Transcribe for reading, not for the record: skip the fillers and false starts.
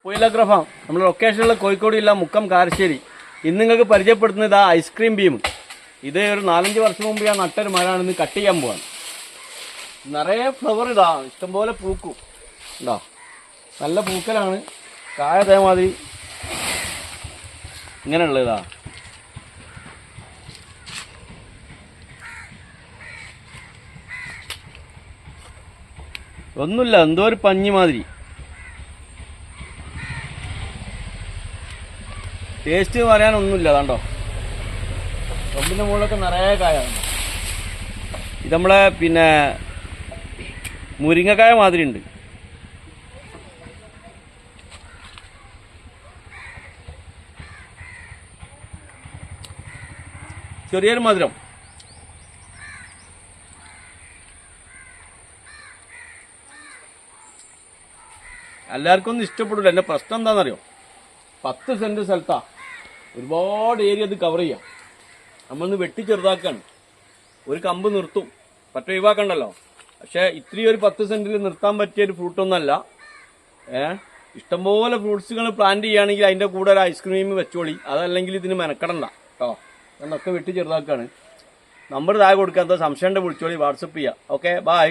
പുയലഗ്രഫാം നമ്മുടെ ലൊക്കേഷനുള്ള കോഴിക്കോട് ജില്ല മുക്കം കാരശ്ശേരി. ഇന്ന് നിങ്ങൾക്ക് പരിചയപ്പെടുത്തുന്നത് ഇതാ ഐസ്ക്രീം ബീം. ഇത് ഒരു 4-5 വർഷം മുമ്പ് ഞാൻ നട്ടൊരു മരമാണ്. ഇന്ന് കട്ട് ചെയ്യാൻ പോവാണ്. നിറയെ ഫ്ലവർ ഇതാ, ഇഷ്ടംപോലെ പൂക്കും. ഇതാ നല്ല പൂക്കലാണ്. കായ അതേമാതിരി ഇങ്ങനെയുള്ള ഇതാ. ഒന്നുമില്ല, എന്തോ ഒരു പഞ്ഞി മാതിരി. ടേസ്റ്റ് പറയാനൊന്നുമില്ല. അതാണ്ടോ കൊമ്പിൻ്റെ മുകളിലൊക്കെ നിറയെ കായാണ്. ഇത് നമ്മളെ പിന്നെ മുരിങ്ങക്കായ മാതിരി ഉണ്ട്. ചെറിയൊരു മധുരം. എല്ലാവർക്കും ഒന്നും ഇഷ്ടപ്പെടില്ല. എൻ്റെ പ്രശ്നം എന്താണെന്നറിയോ? 10 സെൻറ്റ് സ്ഥലത്താ ഒരുപാട് ഏരിയ ഇത് കവർ ചെയ്യാം. നമ്മളൊന്ന് വെട്ടി ചെറുതാക്കാണ്. ഒരു കമ്പ് നിർത്തും, പറ്റ ഒഴിവാക്കണ്ടല്ലോ. പക്ഷെ ഇത്രയും ഒരു 10 സെൻറ്റിൽ നിർത്താൻ പറ്റിയ ഒരു ഫ്രൂട്ടൊന്നല്ല. ഇഷ്ടംപോലെ ഫ്രൂട്ട്സുകൾ പ്ലാന്റ് ചെയ്യുകയാണെങ്കിൽ അതിൻ്റെ കൂടെ ഒരു ഐസ്ക്രീം വെച്ചോളി. അതല്ലെങ്കിൽ ഇതിന് മെനക്കെടണ്ട കേട്ടോ. എന്നൊക്കെ വെട്ടി ചെറുതാക്കാണ്. നമ്പർ താഴെ കൊടുക്കാത്ത സംശയം വിളിച്ചോളി, വാട്സപ്പ് ചെയ്യാം. Okay, by.